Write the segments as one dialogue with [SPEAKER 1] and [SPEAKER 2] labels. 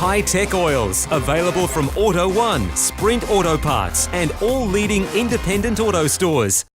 [SPEAKER 1] high-tech oils, available from Auto One, Sprint Auto Parts, and all leading independent auto stores.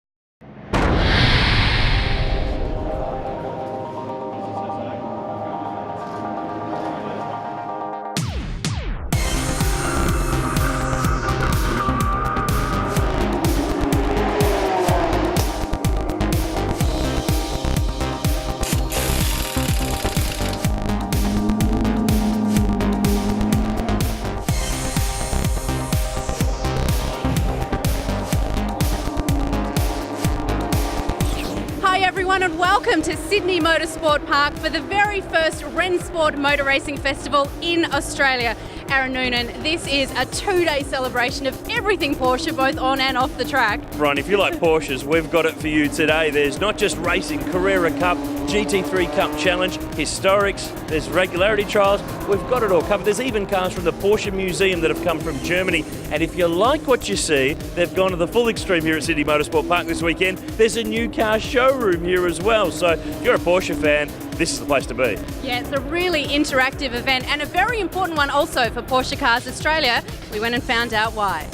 [SPEAKER 2] And welcome to Sydney Motorsport Park for the very first Rennsports Motor Racing Festival in Australia. Aaron Noonan, this is a two-day celebration of everything Porsche, both on and off the track.
[SPEAKER 3] Ron, if you like Porsches, we've got it for you today. There's not just racing, Carrera Cup, GT3 Cup Challenge, historics, there's regularity trials. We've got it all covered. There's even cars from the Porsche Museum that have come from Germany. And if you like what you see, they've gone to the full extreme here at Sydney Motorsport Park this weekend. There's a new car showroom here as well. So if you're a Porsche fan, this is the place to be.
[SPEAKER 2] Yeah, it's a really interactive event and a very important one also for Porsche Cars Australia. We went and found out why.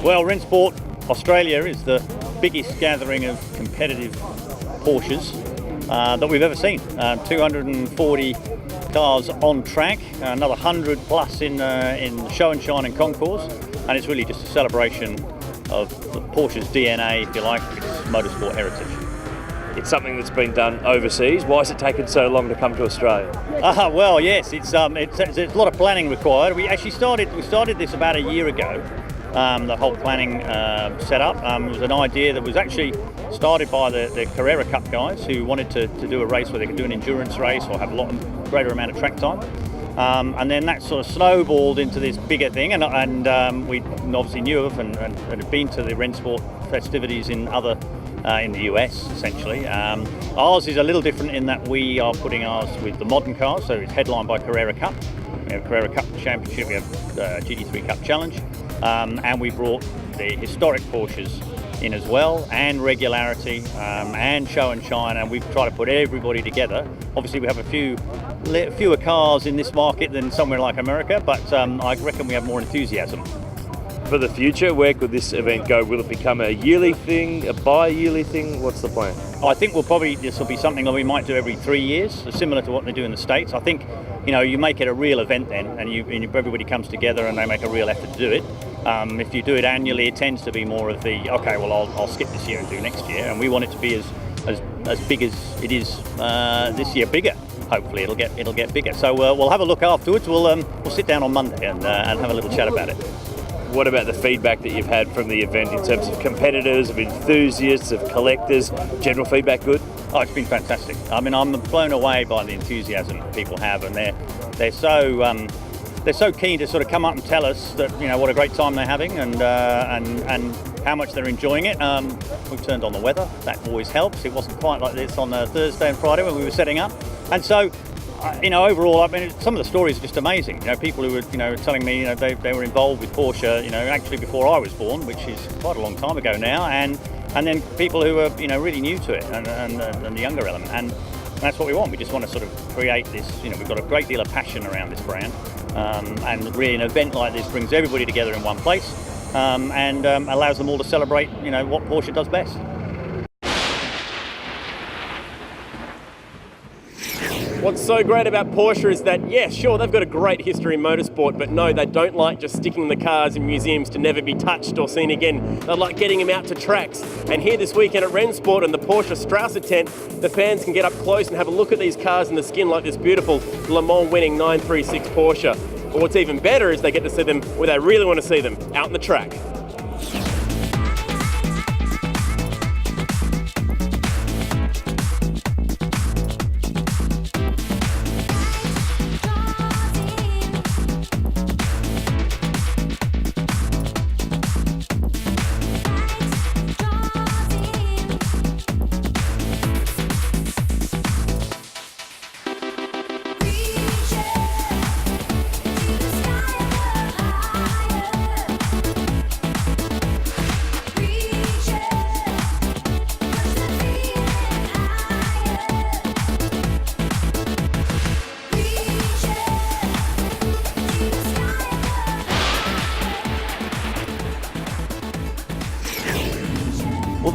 [SPEAKER 4] Well, Rennsport Australia is the biggest gathering of competitive Porsches that we've ever seen. 240 cars on track, another 100 plus in show and shine and concourse, and it's really just a celebration of the Porsche's DNA, if you like, its motorsport heritage.
[SPEAKER 3] It's something that's been done overseas. Why has it taken so long to come to Australia?
[SPEAKER 4] Well, yes, it's a lot of planning required. We started this about a year ago. The whole planning set up. It was an idea that was actually started by the Carrera Cup guys who wanted to do a race where they could do an endurance race or have a greater amount of track time. And then that sort of snowballed into this bigger thing, and we obviously knew of and had been to the Rennsport festivities in the US, essentially. Ours is a little different in that we are putting ours with the modern cars, so it's headlined by Carrera Cup. We have Carrera Cup Championship, we have GT3 Cup Challenge, and we brought the historic Porsches in as well, and regularity, and show and shine, and we've tried to put everybody together. Obviously we have fewer cars in this market than somewhere like America, but I reckon we have more enthusiasm.
[SPEAKER 3] For the future, where could this event go? Will it become a yearly thing, a bi-yearly thing? What's the plan?
[SPEAKER 4] I think this will be something that we might do every 3 years, similar to what they do in the States. I think, you make it a real event then, and everybody comes together and they make a real effort to do it. If you do it annually, it tends to be more of the, okay, well, I'll skip this year and do next year, and we want it to be as big as it is this year, bigger. Hopefully it'll get bigger. So we'll have a look afterwards. We'll sit down on Monday and have a little chat about it.
[SPEAKER 3] What about the feedback that you've had from the event in terms of competitors, of enthusiasts, of collectors? General feedback good?
[SPEAKER 4] Oh, it's been fantastic. I mean, I'm blown away by the enthusiasm people have, and they're so keen to sort of come up and tell us that what a great time they're having and how much they're enjoying it. We've turned on the weather. That always helps. It wasn't quite like this on Thursday and Friday when we were setting up, and so. Overall, I mean, some of the stories are just amazing. People who were, telling me, they were involved with Porsche, actually before I was born, which is quite a long time ago now, and then people who are, really new to it and the younger element, and that's what we want. We just want to sort of create this. We've got a great deal of passion around this brand, and really an event like this brings everybody together in one place, and allows them all to celebrate, what Porsche does best.
[SPEAKER 5] What's so great about Porsche is that, yeah, sure, they've got a great history in motorsport, but no, they don't like just sticking the cars in museums to never be touched or seen again. They like getting them out to tracks. And here this weekend at Rennsport and the Porsche Strausser tent, the fans can get up close and have a look at these cars in the skin like this beautiful Le Mans winning 936 Porsche. But what's even better is they get to see them where they really want to see them, out on the track.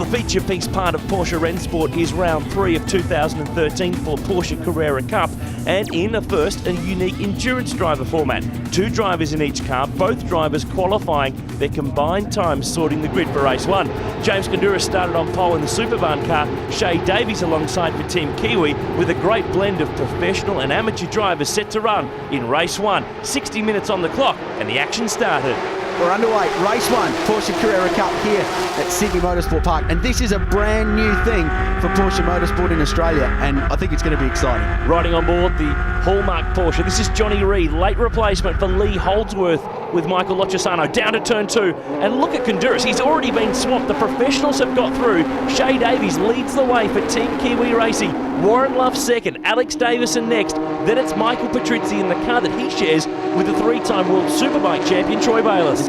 [SPEAKER 3] feature piece part of Porsche Rennsport is round 3 of 2013 for Porsche Carrera Cup, and in a first and unique endurance driver format. 2 drivers in each car, both drivers qualifying their combined times sorting the grid for race 1. James Kandouris started on pole in the Superbarn car, Shay Davies alongside for Team Kiwi, with a great blend of professional and amateur drivers set to run in race 1. 60 minutes on the clock and the action started.
[SPEAKER 6] We're underway, race 1, Porsche Carrera Cup here at Sydney Motorsport Park, and this is a brand new thing for Porsche Motorsport in Australia, and I think it's going to be exciting.
[SPEAKER 3] Riding on board the Hallmark Porsche, this is Johnny Reid, late replacement for Lee Holdsworth with Michael Lochisano, down to turn 2, and look at Kandouris, he's already been swapped, the professionals have got through. Shay Davies leads the way for Team Kiwi Racing, Warren Luff second, Alex Davison next, then it's Michael Patrizzi in the car that he shares with the 3-time World Superbike champion Troy Bayliss.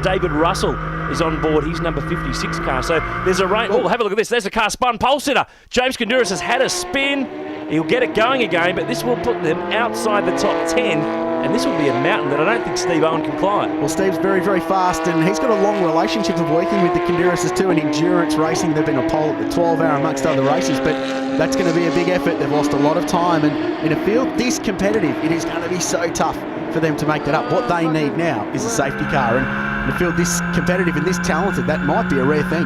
[SPEAKER 3] David Russell is on board his number 56 car, so there's a rain. Oh, have a look at this, there's a car spun pole sitter. James Kandouris has had a spin, he'll get it going again, but this will put them outside the top 10, and this will be a mountain that I don't think Steve Owen can climb.
[SPEAKER 6] Well, Steve's very, very fast, and he's got a long relationship of working with the Kandouris too in endurance racing. They've been a pole at the 12-hour amongst other races, but that's going to be a big effort. They've lost a lot of time, and in a field this competitive, it is going to be so tough for them to make that up. What they need now is a safety car, and in a field this competitive and this talented, that might be a rare thing.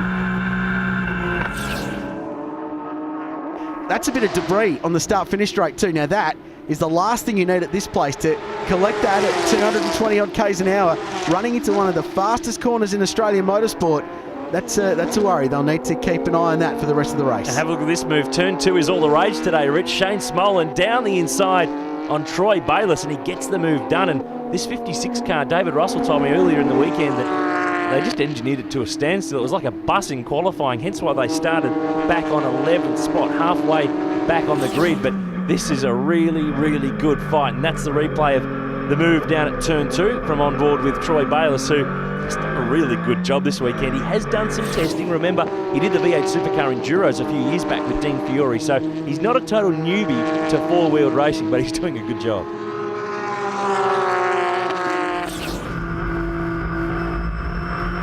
[SPEAKER 6] That's a bit of debris on the start-finish straight too. Now that is the last thing you need at this place, to collect that at 220 odd k's an hour, running into one of the fastest corners in Australian motorsport. That's a worry. They'll need to keep an eye on that for the rest of the race.
[SPEAKER 3] And have a look at this move. Turn 2 is all the rage today, Rich. Shane Smolin down the inside on Troy Bayliss, and he gets the move done. And this 56 car, David Russell told me earlier in the weekend that they just engineered it to a standstill. It was like a bus in qualifying, hence why they started back on 11th spot, halfway back on the grid. But this is a really, really good fight, and that's the replay of the move down at turn 2 from on board with Troy Bayliss, who has done a really good job this weekend. He has done some testing. Remember, he did the V8 Supercar Enduros a few years back with Dean Fiore, so he's not a total newbie to four-wheeled racing, but he's doing a good job.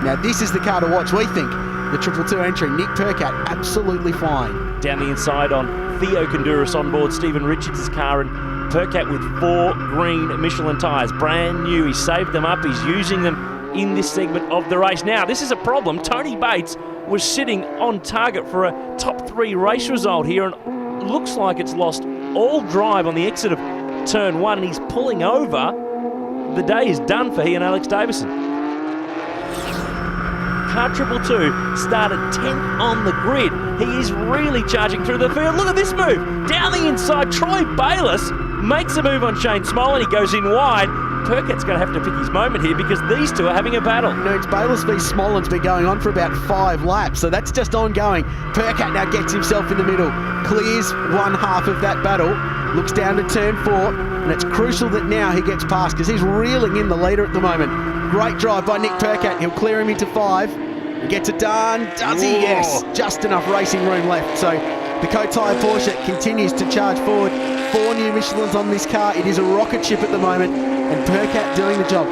[SPEAKER 6] Now this is the car to watch, we think. The 222 entry, Nick Percat, absolutely flying.
[SPEAKER 3] Down the inside on Theo Kandouris on board Stephen Richards' car, and Percat with 4 green Michelin tyres, brand new. He saved them up, he's using them in this segment of the race. Now, this is a problem. Tony Bates was sitting on target for a top 3 race result here, and looks like it's lost all drive on the exit of turn 1, and he's pulling over. The day is done for he and Alex Davison. Car 222 started 10th on the grid. He is really charging through the field. Look at this move. Down the inside, Troy Bayliss makes a move on Shane Smolin. He goes in wide. Percat's going to have to pick his moment here because these two are having a battle.
[SPEAKER 6] No, it's Bayliss v Smolin's been going on for about 5 laps, so that's just ongoing. Percat now gets himself in the middle, clears one half of that battle, looks down to turn 4, and it's crucial that now he gets past because he's reeling in the leader at the moment. Great drive by Nick Percat. He'll clear him into 5. He gets it done. Does he? Yes. Just enough racing room left. So the Kotaya Porsche continues to charge forward. 4 new Michelins on this car. It is a rocket ship at the moment, and Percat doing the job.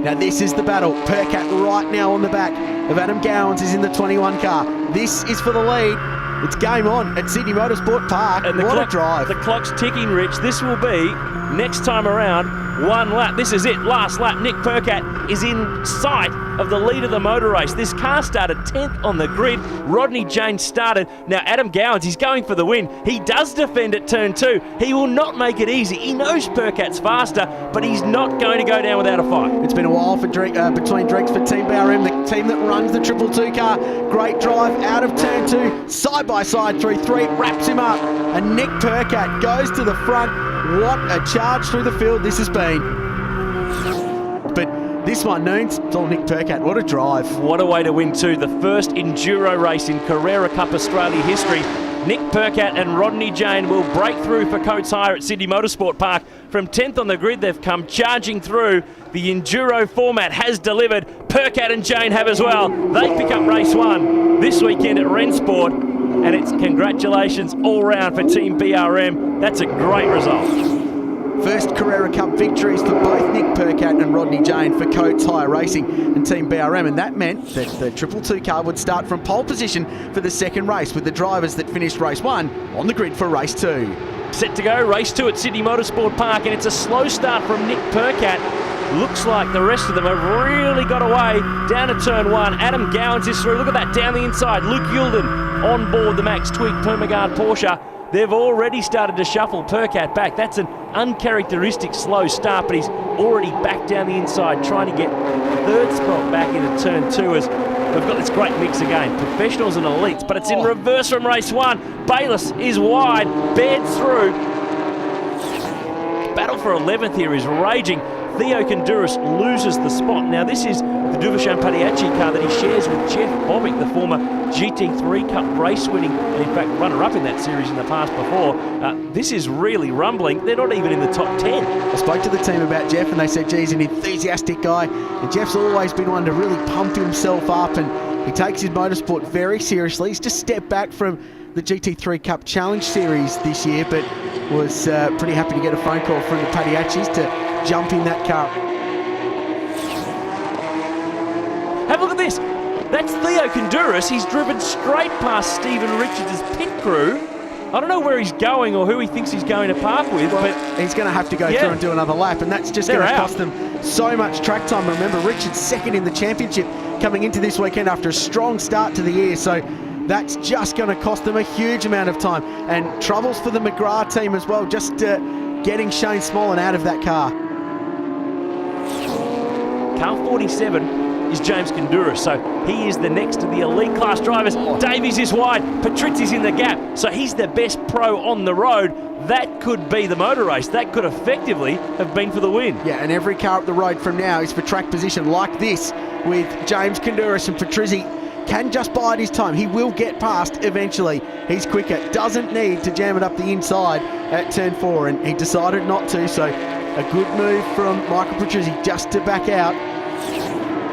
[SPEAKER 6] Now this is the battle. Percat right now on the back of Adam Gowans is in the 21 car. This is for the lead. It's game on at Sydney Motorsport Park.
[SPEAKER 3] And
[SPEAKER 6] what a drive.
[SPEAKER 3] The clock's ticking, Rich. This will be, next time around, 1 lap. This is it, last lap. Nick Percat is in sight of the lead of the motor race. This car started 10th on the grid. Rodney James started. Now Adam Gowans, he's going for the win. He does defend at turn 2. He will not make it easy. He knows Percat's faster, but he's not going to go down without a fight.
[SPEAKER 6] It's been a while for between drinks for Team BRM, the team that runs the 222 car. Great drive out of turn 2, side by side through 3, wraps him up, and Nick Percat goes to the front. What a charge through the field this has been. But this one, Noons, it's all Nick Percat. What a drive.
[SPEAKER 3] What a way to win too. The first enduro race in Carrera Cup Australia history. Nick Percat and Rodney Jane will break through for Coates Hire at Sydney Motorsport Park. From 10th on the grid, they've come charging through. The enduro format has delivered. Percat and Jane have as well. They pick up race 1 this weekend at Rennsport, and it's congratulations all round for Team BRM. That's a great result.
[SPEAKER 6] First Carrera Cup victories for both Nick Percat and Rodney Jane for Coates Hire Racing and Team BRM, and that meant that the 222 car would start from pole position for the second race, with the drivers that finished race 1 on the grid for race 2.
[SPEAKER 3] Set to go, race 2 at Sydney Motorsport Park, and it's a slow start from Nick Percat. Looks like the rest of them have really got away. Down to turn 1, Adam Gowans is through. Look at that, down the inside. Luke Yulden on board the Max Twig Permagard Porsche. They've already started to shuffle Percat back. That's an uncharacteristic slow start, but he's already back down the inside, trying to get third spot back into turn 2 as we've got this great mix again. Professionals and elites, but it's in reverse from race 1. Bayless is wide, Baird's through. Battle for 11th here is raging. Theo Kondouris loses the spot. Now this is the Duvashan Padiachi car that he shares with Jeff Bobbick, the former GT3 Cup race winning and in fact runner-up in that series in the past before. This is really rumbling. They're not even in the top 10.
[SPEAKER 6] I spoke to the team about Jeff and they said, geez, an enthusiastic guy. And Jeff's always been one to really pump himself up, and he takes his motorsport very seriously. He's just stepped back from the GT3 Cup Challenge Series this year, but was pretty happy to get a phone call from the Padiachis to jump in that car.
[SPEAKER 3] Have a look at this. That's Theo Kondouris. He's driven straight past Stephen Richards' pit crew. I don't know where he's going or who he thinks he's going to park with, but
[SPEAKER 6] he's going to have to go through and do another lap, and that's just going to cost them so much track time. Remember, Richards second in the championship coming into this weekend after a strong start to the year, so that's just going to cost them a huge amount of time. And troubles for the McGrath team as well, just getting Shane Smollen out of that car.
[SPEAKER 3] Car 47 is James Kondouris, so he is the next of the elite class drivers. Davies is wide, Patrizzi's in the gap, so he's the best pro on the road. That could be the motor race. That could effectively have been for the win.
[SPEAKER 6] Yeah, and every car up the road from now is for track position like this, with James Kondouris and Patrizzi can just bide his time. He will get past eventually. He's quicker, doesn't need to jam it up the inside at turn 4, and he decided not to, so a good move from Michael Patrizzi just to back out.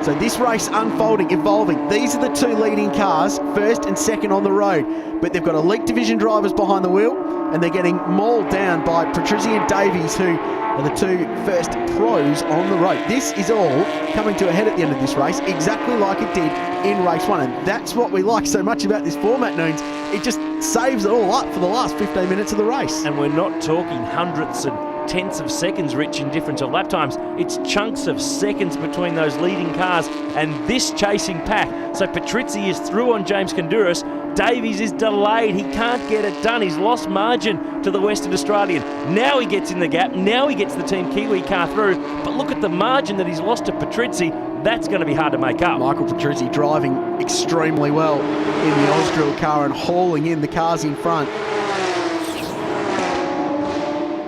[SPEAKER 6] So this race unfolding, evolving. These are the two leading cars, first and second on the road, but they've got elite division drivers behind the wheel, and they're getting mauled down by Patrizzi and Davies, who are the two first pros on the road. This is all coming to a head at the end of this race, exactly like it did in race 1, and that's what we like so much about this format, Noons. It just saves it all up for the last 15 minutes of the race.
[SPEAKER 3] And we're not talking hundredths and tenths of seconds, Rich, in difference of lap times. It's chunks of seconds between those leading cars and this chasing pack. So Patrizzi is through on James Kondouris. Davies is delayed. He can't get it done. He's lost margin to the Western Australian. Now he gets in the gap. Now he gets the Team Kiwi car through. But look at the margin that he's lost to Patrizzi. That's going to be hard to make up.
[SPEAKER 6] Michael Patrizzi driving extremely well in the Ausdrill car and hauling in the cars in front.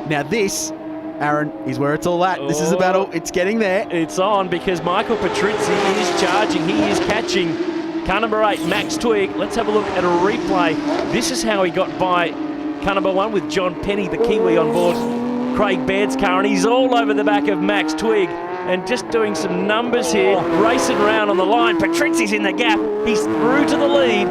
[SPEAKER 6] Now this, Aaron, is where it's all at. This is a battle. It's getting there.
[SPEAKER 3] It's on because Michael Patrizzi is charging. He is catching car number 8, Max Twig. Let's have a look at a replay. This is how he got by car number 1 with John Penny, the Kiwi, on board Craig Baird's car, and he's all over the back of Max Twig and just doing some numbers here, racing around on the line. Patrizzi's in the gap. He's through to the lead.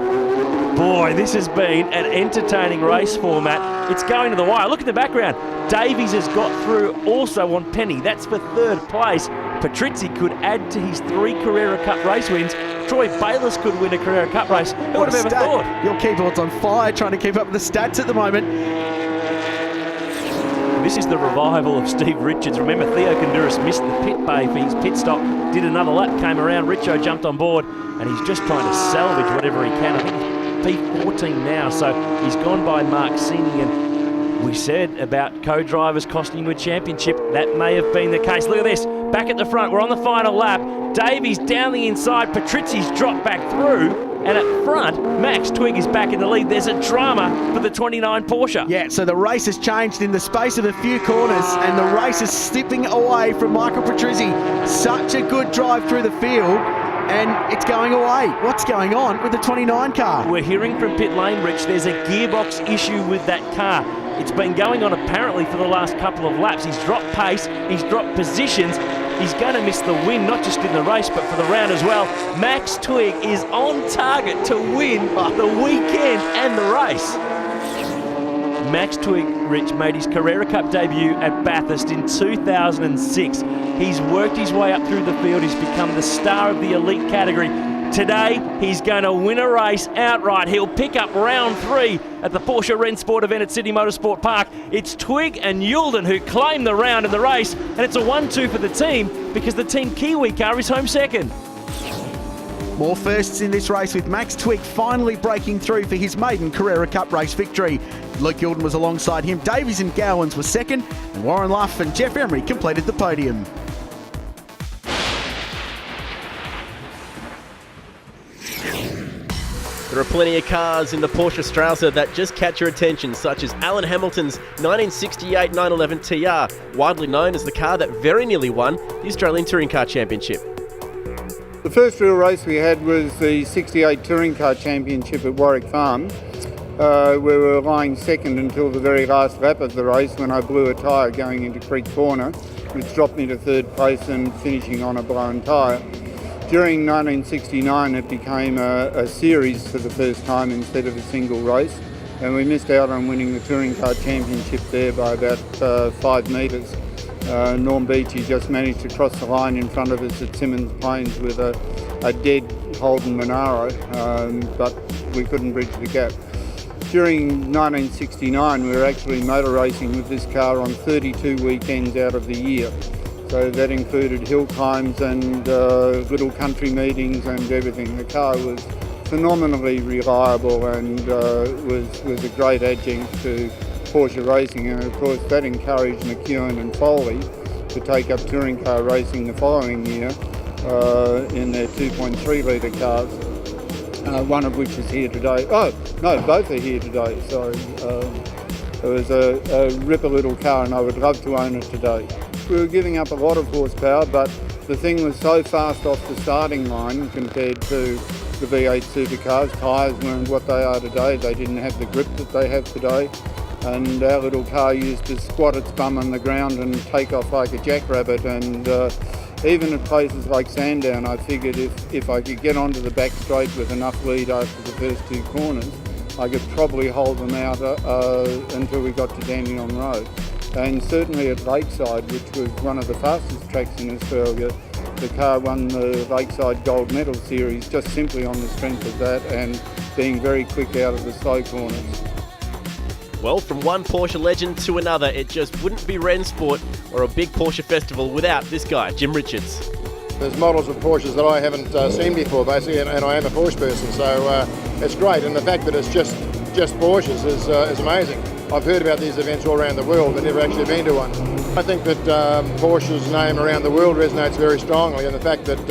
[SPEAKER 3] Boy, this has been an entertaining race format. It's going to the wire. Look at the background. Davies has got through also on Penny. That's for third place. Patrizzi could add to his 3 Carrera Cup race wins. Troy Bayliss could win a Carrera Cup race. Who would have ever thought?
[SPEAKER 6] Your keyboard's on fire trying to keep up with the stats at the moment.
[SPEAKER 3] This is the revival of Steve Richards. Remember, Theo Kondouris missed the pit bay for his pit stop, did another lap, came around, Richo jumped on board, and he's just trying to salvage whatever he can. I think P14 now, so he's gone by Mark Sini, and we said about co-drivers costing you a championship. That may have been the case. Look at this, back at the front, we're on the final lap. Davies down the inside, Patrizzi's dropped back through, and at front, Max Twig is back in the lead. There's a drama for the 29 Porsche.
[SPEAKER 6] Yeah, so the race has changed in the space of a few corners, and the race is slipping away from Michael Patrizzi. Such a good drive through the field, and it's going away. What's going on with the 29 car?
[SPEAKER 3] We're hearing from pit lane, Rich, there's a gearbox issue with that car. It's been going on apparently for the last couple of laps. He's dropped pace, he's dropped positions. He's going to miss the win, not just in the race, but for the round as well. Max Twig is on target to win the weekend and the race. Max Twig, Rich, made his Carrera Cup debut at Bathurst in 2006. He's worked his way up through the field. He's become the star of the elite category. Today, he's going to win a race outright. He'll pick up round 3 at the Porsche Rennsport event at Sydney Motorsport Park. It's Twig and Yulden who claim the round in the race, and it's a 1-2 for the team because the Team Kiwi car is home second.
[SPEAKER 6] More firsts in this race with Max Twig finally breaking through for his maiden Carrera Cup race victory. Luke Yulden was alongside him, Davies and Gowans were second, and Warren Luff and Jeff Emery completed the podium.
[SPEAKER 7] There are plenty of cars in the Porsche Strauser that just catch your attention, such as Alan Hamilton's 1968 911 TR, widely known as the car that very nearly won the Australian Touring Car Championship.
[SPEAKER 8] The first real race we had was the 68 Touring Car Championship at Warwick Farm, where we were lying second until the very last lap of the race when I blew a tyre going into Creek Corner, which dropped me to third place and finishing on a blown tyre. During 1969 it became a series for the first time instead of a single race, and we missed out on winning the Touring Car Championship there by about 5 metres. Norm Beachy just managed to cross the line in front of us at Symonds Plains with a dead Holden Monaro, but we couldn't bridge the gap. During 1969 we were actually motor racing with this car on 32 weekends out of the year. So that included hill climbs and little country meetings and everything. The car was phenomenally reliable and was a great adjunct to Porsche racing, and of course that encouraged McEwen and Foley to take up touring car racing the following year in their 2.3 litre cars, one of which is here today. Oh, no, both are here today. So it was a ripper little car and I would love to own it today. We were giving up a lot of horsepower, but the thing was so fast off the starting line compared to the V8 supercars. Tyres weren't what they are today. They didn't have the grip that they have today. And our little car used to squat its bum on the ground and take off like a jackrabbit. And even at places like Sandown, I figured if I could get onto the back straight with enough lead after the first 2 corners, I could probably hold them out until we got to Dandenong Road. And certainly at Lakeside, which was one of the fastest tracks in Australia, the car won the Lakeside Gold Medal Series just simply on the strength of that and being very quick out of the slow corners.
[SPEAKER 7] Well, from one Porsche legend to another, it just wouldn't be Rennsport or a big Porsche festival without this guy, Jim Richards.
[SPEAKER 9] There's models of Porsches that I haven't seen before, basically, and I am a Porsche person, so it's great. And the fact that it's just Porsches is amazing. I've heard about these events all around the world, but never actually been to one. I think that Porsche's name around the world resonates very strongly, and the fact that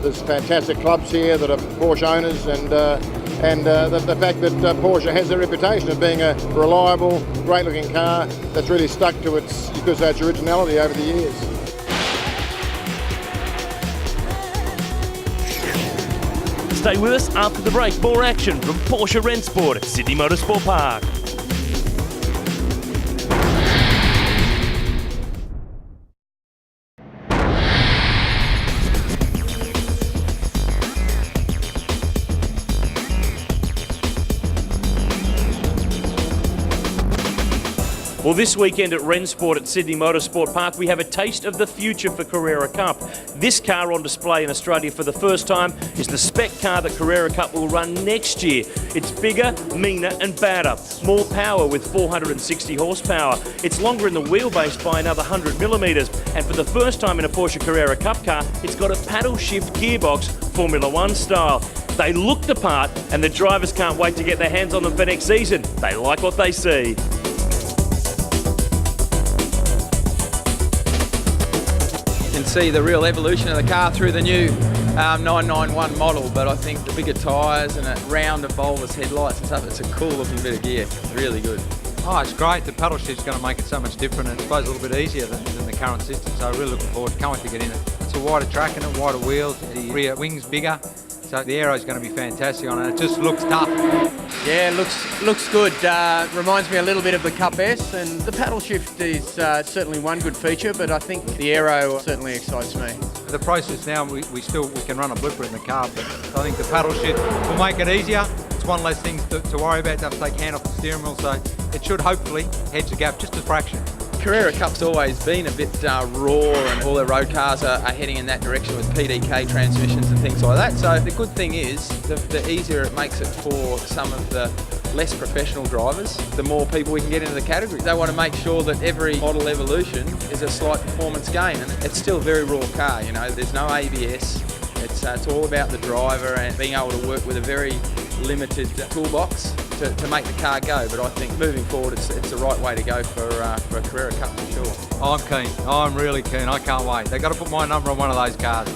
[SPEAKER 9] there's fantastic clubs here that are Porsche owners, and the fact that Porsche has a reputation of being a reliable, great-looking car that's really stuck to its originality over the years.
[SPEAKER 3] Stay with us after the break. More action from Porsche Rennsport at Sydney Motorsport Park. Well, this weekend at Rennsport at Sydney Motorsport Park, we have a taste of the future for Carrera Cup. This car on display in Australia for the first time is the spec car that Carrera Cup will run next year. It's bigger, meaner and badder. More power with 460 horsepower. It's longer in the wheelbase by another 100 millimetres. And for the first time in a Porsche Carrera Cup car, it's got a paddle shift gearbox, Formula One style. They look the part and the drivers can't wait to get their hands on them for next season. They like what they see.
[SPEAKER 10] See the real evolution of the car through the new 991 model, but I think the bigger tyres and a round of bulbous headlights and stuff, it's a cool looking bit of gear. It's really good.
[SPEAKER 11] Oh, it's great. The paddle shift's going to make it so much different and I suppose a little bit easier than the current system, so really looking forward. Can't wait to get in it. It's a wider track and wider wheels, the rear wing's bigger, so the aero's going to be fantastic on it. It just looks tough.
[SPEAKER 12] Yeah, looks good. Reminds me a little bit of the Cup S, and the paddle shift is certainly one good feature, but I think the aero certainly excites me.
[SPEAKER 11] The process now, we can run a blooper in the car, but I think the paddle shift will make it easier. It's one less thing to worry about, to have to take hand off the steering wheel, so it should hopefully hedge the gap just a fraction.
[SPEAKER 10] Carrera Cup's always been a bit raw, and all their road cars are heading in that direction with PDK transmissions and things like that. So the good thing is, the easier it makes it for some of the less professional drivers, the more people we can get into the category. They want to make sure that every model evolution is a slight performance gain, and it's still a very raw car. You know, there's no ABS. It's all about the driver and being able to work with a very limited toolbox to make the car go. But I think moving forward, it's the right way to go for a Carrera Cup for sure.
[SPEAKER 11] I'm keen. I'm really keen. I can't wait. They've got to put my number on one of those cars.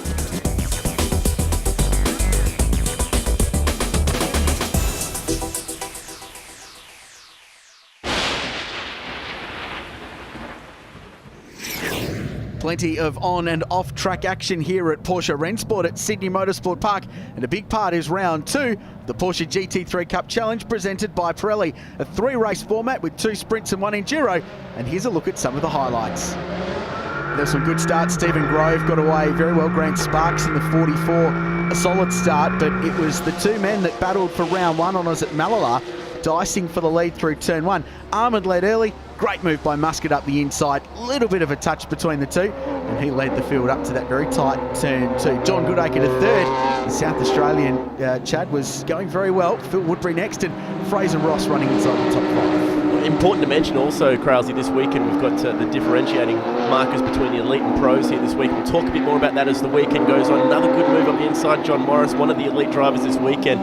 [SPEAKER 6] Plenty of on and off track action here at Porsche Rennsport at Sydney Motorsport Park, and a big part is round 2, the Porsche GT3 Cup Challenge presented by Pirelli. A 3-race format with 2 sprints and 1 enduro, and here's a look at some of the highlights. There's some good starts. Stephen Grove got away very well. Grant Sparks in the 44, a solid start, but it was the 2 men that battled for round 1 on us at Malala, dicing for the lead through turn 1. Armand led early. Great move by Muscat up the inside. Little bit of a touch between the 2, and he led the field up to that very tight turn 2. John Goodacre to 3rd. The South Australian Chad was going very well. Phil Woodbury next, and Fraser Ross running inside the top 5.
[SPEAKER 7] Important to mention also, Kralsey, this weekend we've got the differentiating markers between the elite and pros here this week. We'll talk a bit more about that as the weekend goes on. Another good move up the inside. John Morris, one of the elite drivers this weekend,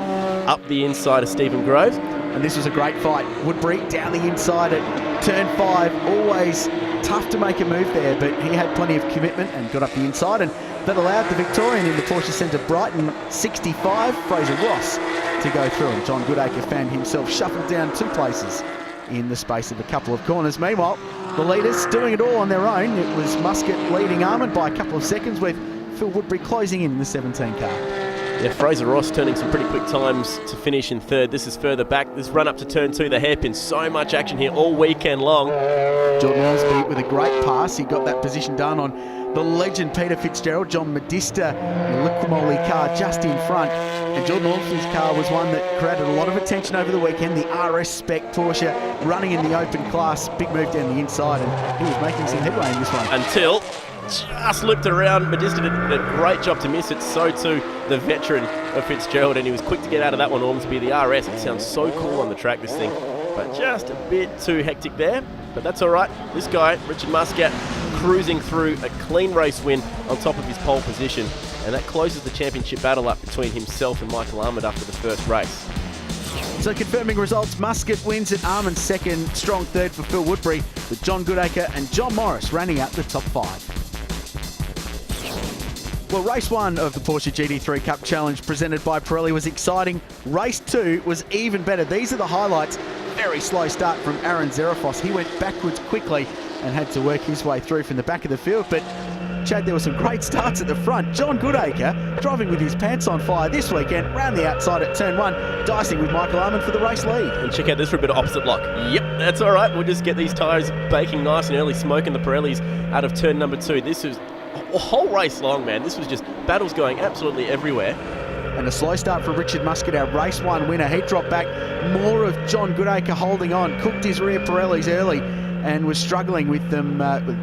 [SPEAKER 7] up the inside of Stephen Grove.
[SPEAKER 6] And this was a great fight. Woodbury down the inside at turn 5. Always tough to make a move there, but he had plenty of commitment and got up the inside, and that allowed the Victorian in the Porsche Centre Brighton 65, Fraser Ross, to go through. And John Goodacre found himself shuffled down 2 places in the space of a couple of corners. Meanwhile, the leaders doing it all on their own. It was Muscat leading Armand by a couple of seconds, with Phil Woodbury closing in the 17 car.
[SPEAKER 7] Yeah, Fraser Ross turning some pretty quick times to finish in 3rd. This is further back. This run up to turn 2, the hairpin. So much action here all weekend long.
[SPEAKER 6] Jordan Ormsby with a great pass. He got that position done on the legend Peter Fitzgerald. John Modista, the Liquimoli car just in front. And Jordan Ormsby's car was one that created a lot of attention over the weekend. The RS spec Porsche running in the open class. Big move down the inside, and he was making some headway in this one.
[SPEAKER 7] Until just looped around. Modista did a great job to miss it. So too the veteran of Fitzgerald, and he was quick to get out of that one. Ormsby, the RS, it sounds so cool on the track, this thing, but just a bit too hectic there. But that's all right. This guy, Richard Muscat, cruising through a clean race win on top of his pole position, and that closes the championship battle up between himself and Michael Armand after the first race.
[SPEAKER 6] So confirming results, Muscat wins at Armand 2nd, strong 3rd for Phil Woodbury, with John Goodacre and John Morris running out the top 5. Well, race 1 of the Porsche GT3 Cup Challenge presented by Pirelli was exciting. Race 2 was even better. These are the highlights. Very slow start from Aaron Zerafos. He went backwards quickly and had to work his way through from the back of the field. But, Chad, there were some great starts at the front. John Goodacre driving with his pants on fire this weekend, round the outside at turn 1, dicing with Michael Armand for the race lead.
[SPEAKER 7] And check out this for a bit of opposite lock. Yep, that's all right. We'll just get these tyres baking nice and early, smoking the Pirellis out of turn number 2. This is a whole race long, man. This was just battles going absolutely everywhere.
[SPEAKER 6] And a slow start for Richard Muscat, our race 1 winner. He dropped back. More of John Goodacre holding on. Cooked his rear Pirellis early and was struggling with them,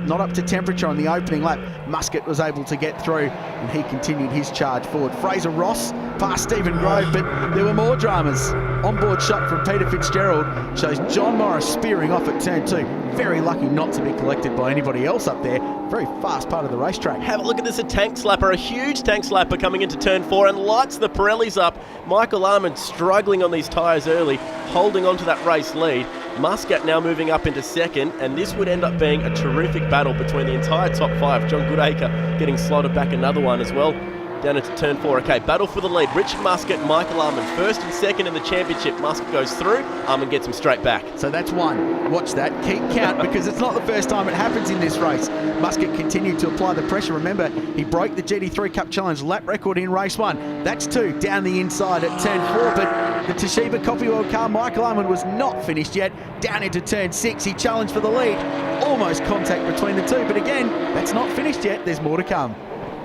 [SPEAKER 6] not up to temperature on the opening lap. Muscat was able to get through, and he continued his charge forward. Fraser Ross past Stephen Grove, but there were more dramas. Onboard shot from Peter Fitzgerald shows John Morris spearing off at turn 2. Very lucky not to be collected by anybody else up there. Very fast part of the racetrack.
[SPEAKER 7] Have a look at this, a tank slapper, a huge tank slapper coming into turn 4 and lights the Pirellis up. Michael Armand struggling on these tyres early, holding on to that race lead. Muscat now moving up into 2nd, and this would end up being a terrific battle between the entire top 5. John Goodacre getting slotted back another one as well. Down into turn 4. Okay, battle for the lead. Richard Muscat, Michael Armand, 1st and 2nd in the championship. Muscat goes through, Armand gets him straight back.
[SPEAKER 6] So that's 1. Watch that. Keep count, because it's not the first time it happens in this race. Muscat continued to apply the pressure. Remember, he broke the GT3 Cup Challenge lap record in race 1. That's 2 down the inside at turn 4, but the Toshiba Copywell car, Michael Armand, was not finished yet. Down into turn 6, he challenged for the lead. Almost contact between the 2, but again, that's not finished yet. There's more to come.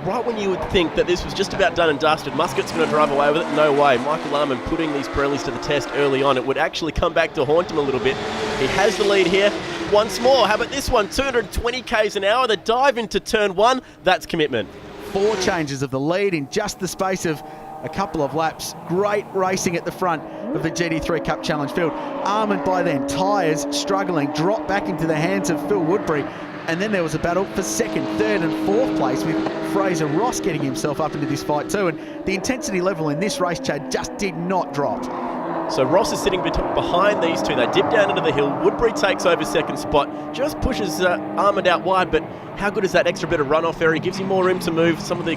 [SPEAKER 7] right when you would think that this was just about done and dusted, Muscat's going to drive away with it. No way. Michael Arman putting these Pirellis to the test early on. It would actually come back to haunt him a little bit. He has the lead here once more. How about this one? 220 k's an hour. The dive into turn 1. That's commitment.
[SPEAKER 6] 4 changes of the lead in just the space of a couple of laps. Great racing at the front of the GT3 Cup Challenge field. Armand by then, tyres struggling, dropped back into the hands of Phil Woodbury. And then there was a battle for 2nd, 3rd and 4th place with Fraser Ross getting himself up into this fight too. And the intensity level in this race, Chad, just did not drop.
[SPEAKER 7] So Ross is sitting behind these two. They dip down into the hill. Woodbury takes over 2nd spot, just pushes Armand out wide, but how good is that extra bit of runoff area? Gives you more room to move some of the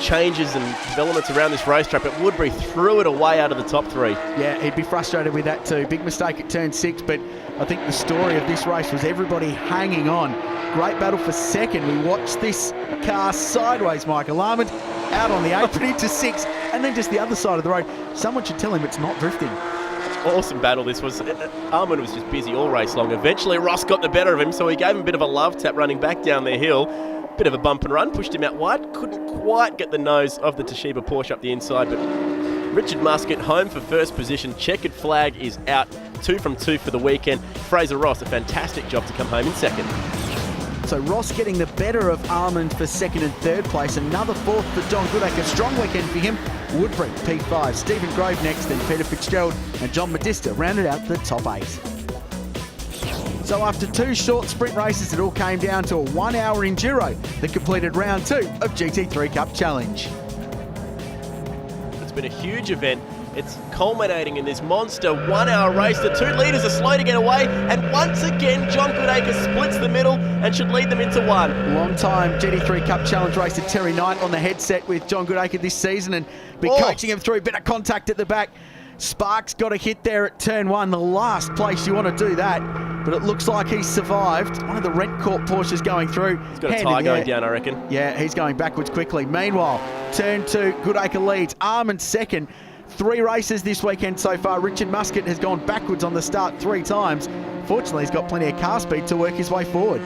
[SPEAKER 7] changes and developments around this racetrack, but Woodbury threw it away out of the top 3.
[SPEAKER 6] Yeah, he'd be frustrated with that too. Big mistake at turn 6, but I think the story of this race was everybody hanging on. Great battle for 2nd. We watched this car sideways, Michael Armand, out on the apron into 6, and then just the other side of the road. Someone should tell him it's not drifting.
[SPEAKER 7] Awesome battle this was. Armand was just busy all race long. Eventually Ross got the better of him, so he gave him a bit of a love tap running back down the hill. Bit of a bump and run, pushed him out wide. Couldn't quite get the nose of the Toshiba Porsche up the inside, but Richard Muscat home for 1st position. Checkered flag is out. 2 from 2 for the weekend. Fraser Ross, a fantastic job to come home in 2nd.
[SPEAKER 6] So Ross getting the better of Armand for 2nd and 3rd place. Another 4th for John Goodacre. Strong weekend for him. Woodbury, P5. Stephen Grove next, then Peter Fitzgerald and John Modista rounded out the top 8. So after 2 short sprint races, it all came down to a 1-hour enduro that completed round 2 of GT3 Cup Challenge.
[SPEAKER 7] It's been a huge event. It's culminating in this monster 1-hour race. The 2 leaders are slow to get away, and once again John Goodacre splits the middle and should lead them into 1.
[SPEAKER 6] Long time GT3 Cup Challenge racer Terry Knight on the headset with John Goodacre this season and be coaching him through a bit of contact at the back. Sparks got a hit there at turn 1, the last place you want to do that, but it looks like he's survived. One of the Rentcourt Porsches going through.
[SPEAKER 7] He's got a tyre going down, I reckon.
[SPEAKER 6] Yeah, he's going backwards quickly. Meanwhile, turn 2, Goodacre leads. Armand 2nd. 3 races this weekend so far. Richard Muscat has gone backwards on the start 3 times. Fortunately, he's got plenty of car speed to work his way forward.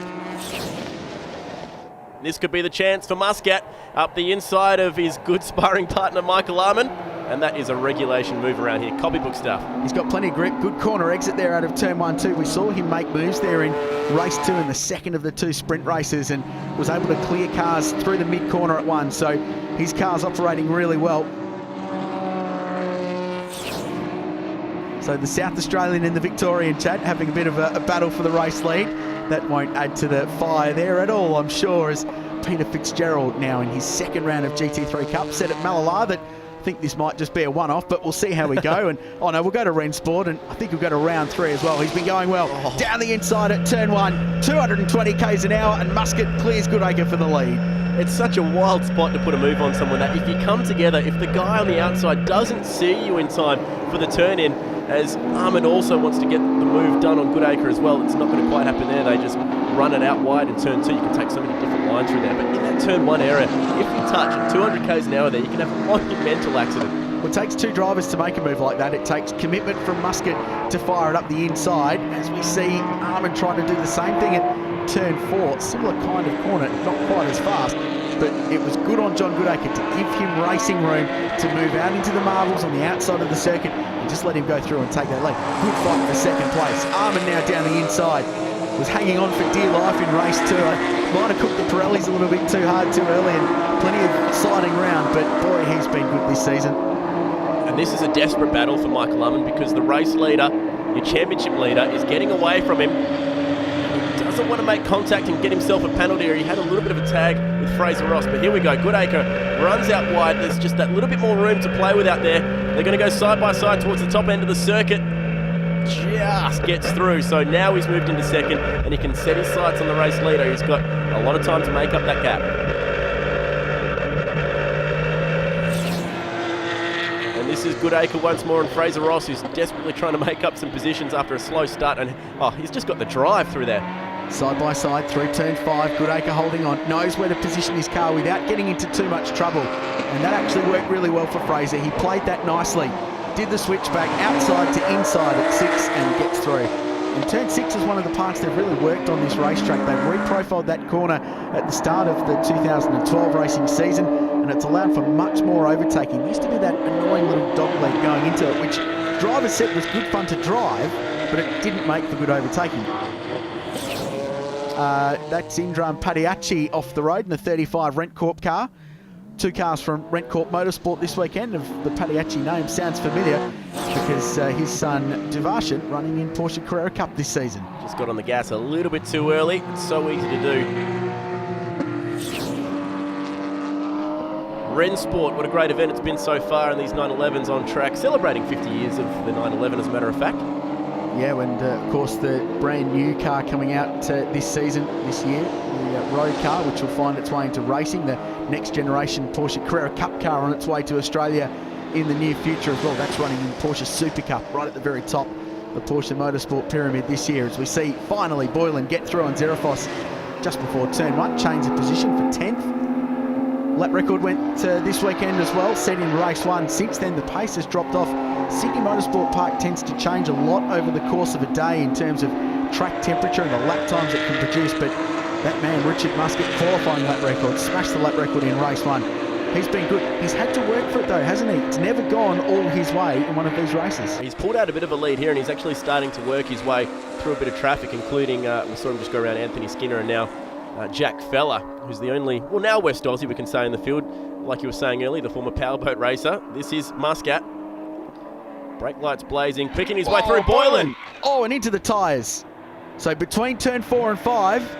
[SPEAKER 7] This could be the chance for Muscat up the inside of his good sparring partner Michael Arman, and that is a regulation move around here, copybook stuff.
[SPEAKER 6] He's got plenty of grip, good corner exit there out of turn 1 too. We saw him make moves there in race 2 in the 2nd of the 2 sprint races and was able to clear cars through the mid corner at 1, so his car's operating really well. So the South Australian and the Victorian, Chad, having a bit of a battle for the race lead. That won't add to the fire there at all, I'm sure, as Peter Fitzgerald now in his 2nd round of GT3 Cup said at Mallala that I think this might just be a one-off, but we'll see how we go. And no, we'll go to Rennsport, and I think we'll go to round 3 as well. He's been going well. Down the inside at turn 1, 220 k's an hour, and Muscat clears Goodacre for the lead.
[SPEAKER 7] It's such a wild spot to put a move on someone that if you come together, if the guy on the outside doesn't see you in time for the turn in, as Armand also wants to get the move done on Goodacre as well, it's not going to quite happen there. They just run it out wide in turn 2. You can take so many different lines through there. But in that turn 1 area, if you touch at 200 k's an hour there, you can have a monumental accident.
[SPEAKER 6] Well, it takes 2 drivers to make a move like that. It takes commitment from Muscat to fire it up the inside, as we see Armand trying to do the same thing at turn 4. Similar kind of corner, not quite as fast, but it was good on John Goodacre to give him racing room to move out into the marbles on the outside of the circuit and just let him go through and take that lead. Good fight for 2nd place. Armand now down the inside. Was hanging on for dear life in race 2. Might have cooked the Pirellis a little bit too hard too early and plenty of sliding round, but boy, he's been good this season.
[SPEAKER 7] And this is a desperate battle for Michael Armand because the race leader, your championship leader, is getting away from him. He doesn't want to make contact and get himself a penalty, or he had a little bit of a tag with Fraser Ross. But here we go, Goodacre runs out wide. There's just that little bit more room to play with out there. They're going to go side by side towards the top end of the circuit. Just gets through, so now he's moved into 2nd and he can set his sights on the race leader. He's got a lot of time to make up that gap. And this is Goodacre once more, and Fraser Ross, who's desperately trying to make up some positions after a slow start, and he's just got the drive through there.
[SPEAKER 6] Side by side through turn 5, Goodacre holding on, knows where to position his car without getting into too much trouble, and that actually worked really well for Fraser. He played that nicely. Did the switch back outside to inside at 6 and gets through. And Turn 6 is one of the parts they've really worked on this racetrack. They've reprofiled that corner at the start of the 2012 racing season, and it's allowed for much more overtaking. There used to be that annoying little dogleg going into it, which drivers said was good fun to drive, but it didn't make for good overtaking. That's Indram Padiachi off the road in the 35 Rentcorp car. 2 cars from Rentcorp Motorsport this weekend. Of the Padiachi name sounds familiar because his son Devarshan running in Porsche Carrera Cup this season.
[SPEAKER 7] Just got on the gas a little bit too early. It's so easy to do. Rennsport, what a great event it's been so far in these 911s on track, celebrating 50 years of the 911 as a matter of fact.
[SPEAKER 6] Yeah, and of course the brand new car coming out this season, this year, the road car, which will find its way into racing, the next generation Porsche Carrera Cup car on its way to Australia in the near future as well. That's running in Porsche Super Cup right at the very top of the Porsche Motorsport pyramid this year, as we see finally Boylan get through on Zerafos just before turn 1, change of position for 10th. Lap record went this weekend as well, set in race 1. Since then the pace has dropped off. Sydney Motorsport Park tends to change a lot over the course of a day in terms of track temperature and the lap times it can produce, but that man Richard Muscat, qualifying lap record, smashed the lap record in race 1. He's been good. He's had to work for it though, hasn't he? It's never gone all his way in one of these races.
[SPEAKER 7] He's pulled out a bit of a lead here and he's actually starting to work his way through a bit of traffic, including, we saw him just go around Anthony Skinner and now Jack Feller, who's the only, well now West Aussie we can say in the field, like you were saying earlier, the former powerboat racer. This is Muscat. Brake lights blazing, picking his way through Boylan.
[SPEAKER 6] Oh, and into the tyres. So between turn 4 and 5.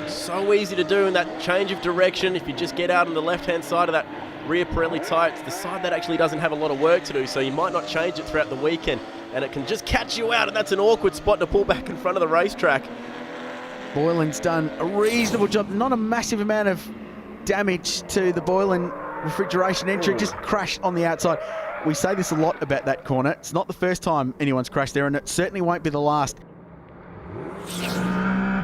[SPEAKER 7] So easy to do in that change of direction. If you just get out on the left-hand side of that rear Pirelli tyre, it's the side that actually doesn't have a lot of work to do, so you might not change it throughout the weekend, and it can just catch you out, and that's an awkward spot to pull back in front of the racetrack.
[SPEAKER 6] Boylan's done a reasonable job. Not a massive amount of damage to the Boylan refrigeration entry, just crashed on the outside. We say this a lot about that corner. It's not the first time anyone's crashed there, and it certainly won't be the last.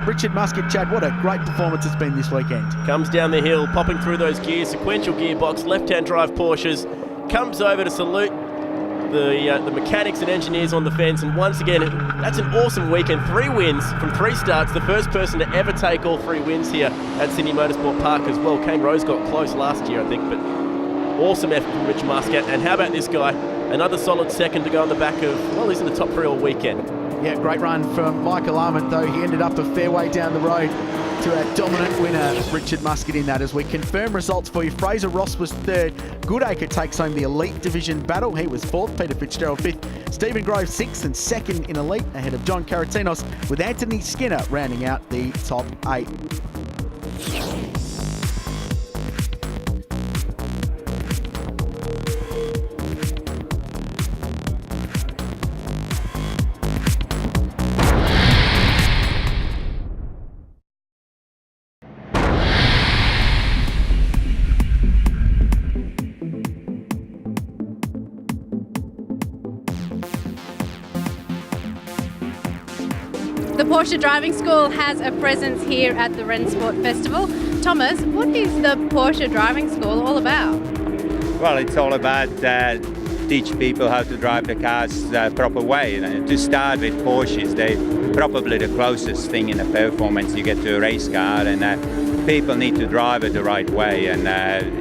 [SPEAKER 6] Richard Muscat, Chad, what a great performance it's been this weekend.
[SPEAKER 7] Comes down the hill, popping through those gears, sequential gearbox, left-hand drive Porsches, comes over to salute the mechanics and engineers on the fence, and once again, that's an awesome weekend. 3 wins from 3 starts, the first person to ever take all 3 wins here at Sydney Motorsport Park as well. Kane Rose got close last year, I think, but awesome effort from Rich Muscat. And how about this guy? Another solid second to go on the back of, well, he's in the top 3 all weekend.
[SPEAKER 6] Yeah, great run from Michael Arment, though. He ended up a fair way down the road to our dominant winner, Richard Muscat, in that. As we confirm results for you, Fraser Ross was 3rd. Goodacre takes home the Elite Division battle. He was 4th. Peter Fitzgerald 5th. Stephen Grove 6th and 2nd in Elite, ahead of John Caratinos, with Anthony Skinner rounding out the top 8.
[SPEAKER 2] The Porsche Driving School has a presence here at the Rennsports Festival. Thomas, what is the Porsche Driving School all about?
[SPEAKER 13] Well, it's all about teach people how to drive the cars the proper way. To start with, Porsches, they're probably the closest thing in the performance you get to a race car, and people need to drive it the right way. And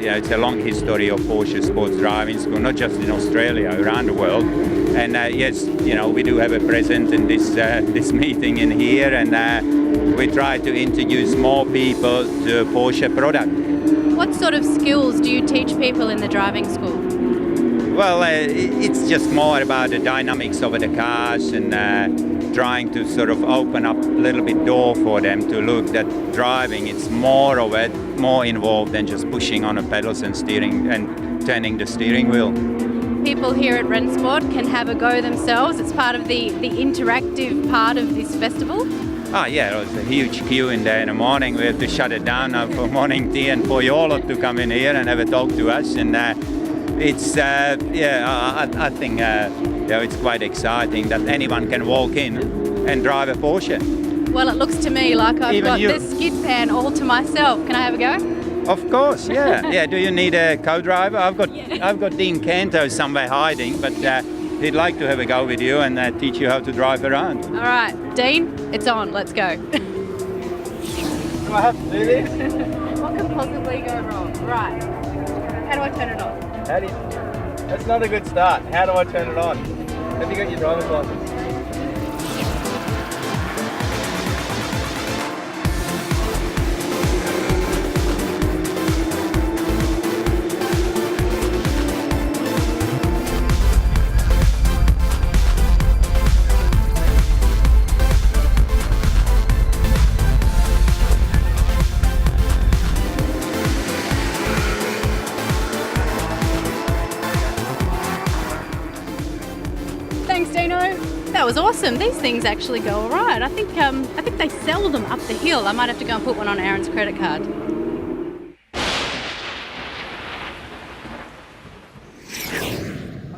[SPEAKER 13] it's a long history of Porsche Sports Driving School, not just in Australia, around the world. And yes, we do have a presence in this meeting in here, and we try to introduce more people to Porsche product.
[SPEAKER 2] What sort of skills do you teach people in the driving school?
[SPEAKER 13] Well, it's just more about the dynamics of the cars and trying to sort of open up a little bit door for them to look that driving, it's more of it, more involved than just pushing on the pedals and steering and turning the steering wheel.
[SPEAKER 2] People here at Rennsport can have a go themselves. It's part of the interactive part of this festival.
[SPEAKER 13] Oh yeah, it was a huge queue in there in the morning. We had to shut it down for morning tea and for you all to come in here and have a talk to us. And it's I think it's quite exciting that anyone can walk in and drive a Porsche.
[SPEAKER 2] Well, it looks to me like I've
[SPEAKER 13] Even
[SPEAKER 2] got
[SPEAKER 13] you.
[SPEAKER 2] this skid pan all to myself. Can I have a go?
[SPEAKER 13] Of course, yeah. Do you need a co-driver? I've got Dean Canto somewhere hiding, but they'd like to have a go with you and teach you how to drive around.
[SPEAKER 2] All right, Dean, it's on. Let's go.
[SPEAKER 7] Do I have to do this?
[SPEAKER 2] What can possibly go wrong? Right. How do I turn it on?
[SPEAKER 7] That's not a good start. How do I turn it on? Have you got your driver's license?
[SPEAKER 2] Thanks, Dino. That was awesome. These things actually go all right. I think they sell them up the hill. I might have to go and put one on Aaron's credit card.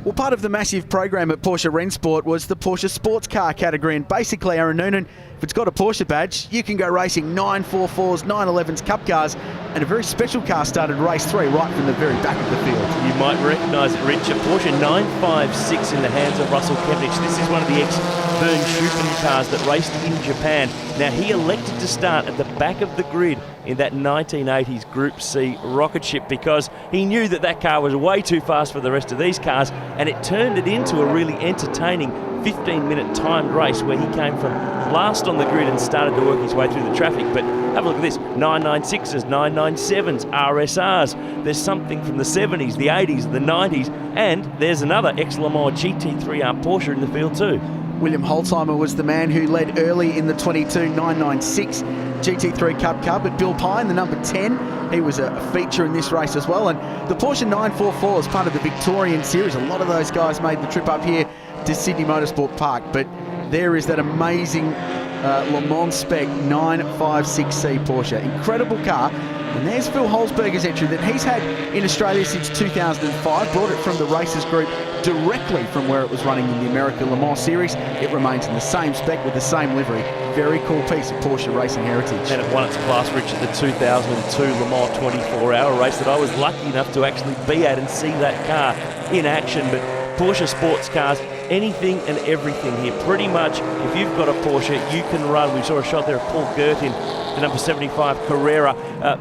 [SPEAKER 6] Well, part of the massive program at Porsche Rennsport was the Porsche sports car category, and basically, Aaron Noonan, if it's got a Porsche badge, you can go racing 944s, 911s, Cup cars, and a very special car started race 3 right from the very back of the field.
[SPEAKER 3] You might recognise it, Rich, a Porsche 956 in the hands of Russell Kevnich. This is one of the ex-Vern Schuppen cars that raced in Japan. Now, he elected to start at the back of the grid in that 1980s Group C rocket ship because he knew that that car was way too fast for the rest of these cars, and it turned it into a really entertaining 15-minute timed race where he came from last on the grid and started to work his way through the traffic. But have a look at this, 996s, 997s, RSRs. There's something from the 70s, the 80s, the 90s, and there's another ex-Le Mans GT3R Porsche in the field too.
[SPEAKER 6] William Holzheimer was the man who led early in the 22.996 GT3 Cup car, but Bill Pine, the number 10, he was a feature in this race as well. And the Porsche 944 is part of the Victorian series. A lot of those guys made the trip up here to Sydney Motorsport Park, but there is that amazing Le Mans spec 956C Porsche. Incredible car. And there's Phil Holzberger's entry that he's had in Australia since 2005, brought it from the Racers Group directly from where it was running in the American Le Mans Series. It remains in the same spec with the same livery. Very cool piece of Porsche racing heritage.
[SPEAKER 3] And it won its class, Rich, at the 2002 Le Mans 24-hour race that I was lucky enough to actually be at and see that car in action. But Porsche sports cars, anything and everything here. Pretty much, if you've got a Porsche, you can run. We saw a shot there of Paul Gertin, the number 75 Carrera.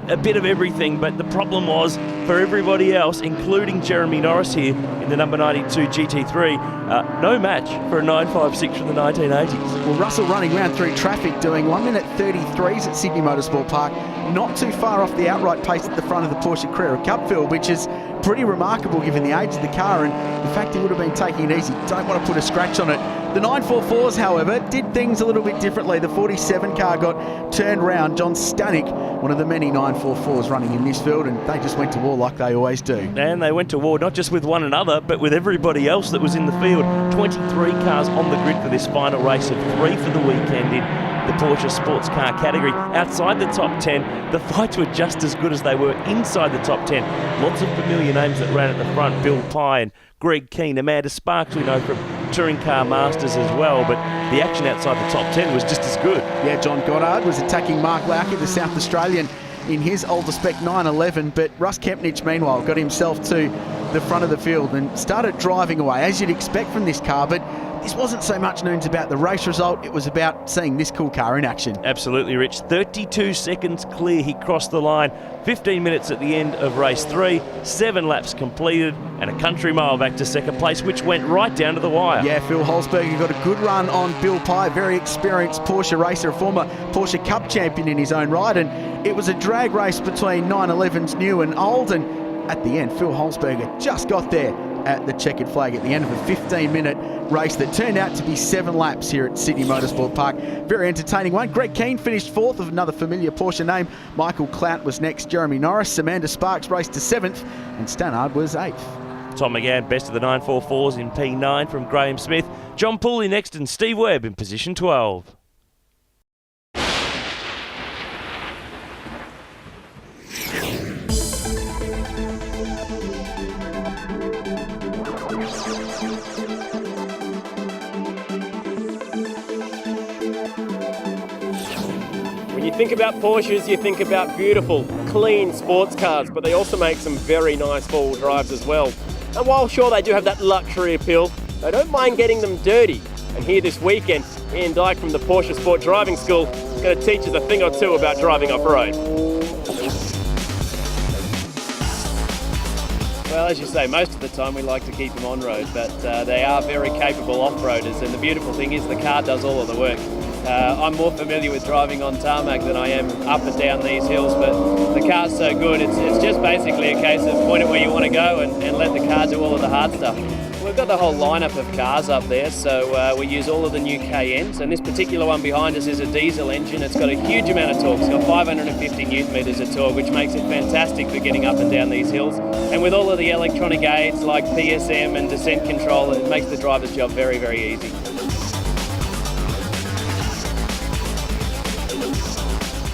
[SPEAKER 3] A bit of everything, but the problem was for everybody else, including Jeremy Norris here in the number 92 GT3, no match for a 956 from the 1980s.
[SPEAKER 6] Well, Russell running round through traffic doing 1 minute 33s at Sydney Motorsport Park, not too far off the outright pace at the front of the Porsche Carrera Cup field, which is pretty remarkable given the age of the car and the fact he would have been taking it easy. Don't want to put a scratch on it. The 944s, however, did things a little bit differently. The 47 car got turned round. John Stanek, one of the many 944s running in this field, and they just went to war like they always do.
[SPEAKER 3] And they went to war not just with one another, but with everybody else that was in the field. 23 cars on the grid for this final race of 3 for the weekend in the Porsche sports car category. Outside the top 10, the fights were just as good as they were inside the top 10. Lots of familiar names that ran at the front. Bill Pine, Greg Keane, Amanda Sparks, we know from Touring Car Masters as well, but the action outside the top 10 was just as good.
[SPEAKER 6] Yeah, John Goddard was attacking Mark Lauke, the South Australian, in his older spec 911, but Russ Kempnich, meanwhile, got himself to the front of the field and started driving away, as you'd expect from this car, but this wasn't so much, Noons, about the race result, it was about seeing this cool car in action.
[SPEAKER 3] Absolutely, Rich. 32 seconds clear, he crossed the line. 15 minutes at the end of race 3, 7 laps completed, and a country mile back to second place, which went right down to the wire.
[SPEAKER 6] Yeah, Phil Holzberger got a good run on Bill Pye, very experienced Porsche racer, a former Porsche Cup champion in his own right, and it was a drag race between 911s new and old, and at the end, Phil Holzberger just got there at the checkered flag at the end of a 15-minute race that turned out to be 7 laps here at Sydney Motorsport Park. Very entertaining one. Greg Keane finished 4th of another familiar Porsche name. Michael Clout was next. Jeremy Norris, Amanda Sparks raced to 7th, and Stannard was 8th.
[SPEAKER 3] Tom McGann, best of the 944s in P9 from Graham Smith. John Pooley next, and Steve Webb in position 12.
[SPEAKER 5] When you think about Porsches, you think about beautiful, clean sports cars, but they also make some very nice four-wheel drives as well. And while sure they do have that luxury appeal, They don't mind getting them dirty. And here this weekend, Ian Dyke from the Porsche Sport Driving School is going to teach us a thing or two about driving off-road. Well, as you say, most of the time we like to keep them on road, but they are very capable off-roaders, and the beautiful thing is the car does all of the work. I'm more familiar with driving on tarmac than I am up and down these hills, but the car's so good, it's just basically a case of point it where you want to go and let the car do all of the hard stuff. We've got the whole lineup of cars up there, so we use all of the new Cayennes, and this particular one behind us is a diesel engine. It's got a huge amount of torque. It's got 550 newton metres of torque, which makes it fantastic for getting up and down these hills. And with all of the electronic aids like PSM and descent control, it makes the driver's job very, very easy.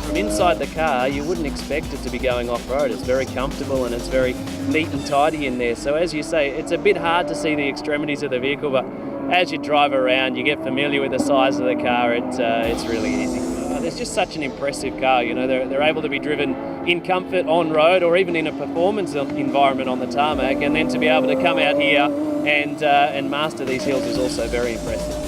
[SPEAKER 5] From inside the car, you wouldn't expect it to be going off-road. It's very comfortable and it's very neat and tidy in there. So as you say, it's a bit hard to see the extremities of the vehicle, but as you drive around, you get familiar with the size of the car. It's really easy. It's just such an impressive car. You know, they're able to be driven in comfort on road or even in a performance environment on the tarmac, and then to be able to come out here and master these hills is also very impressive.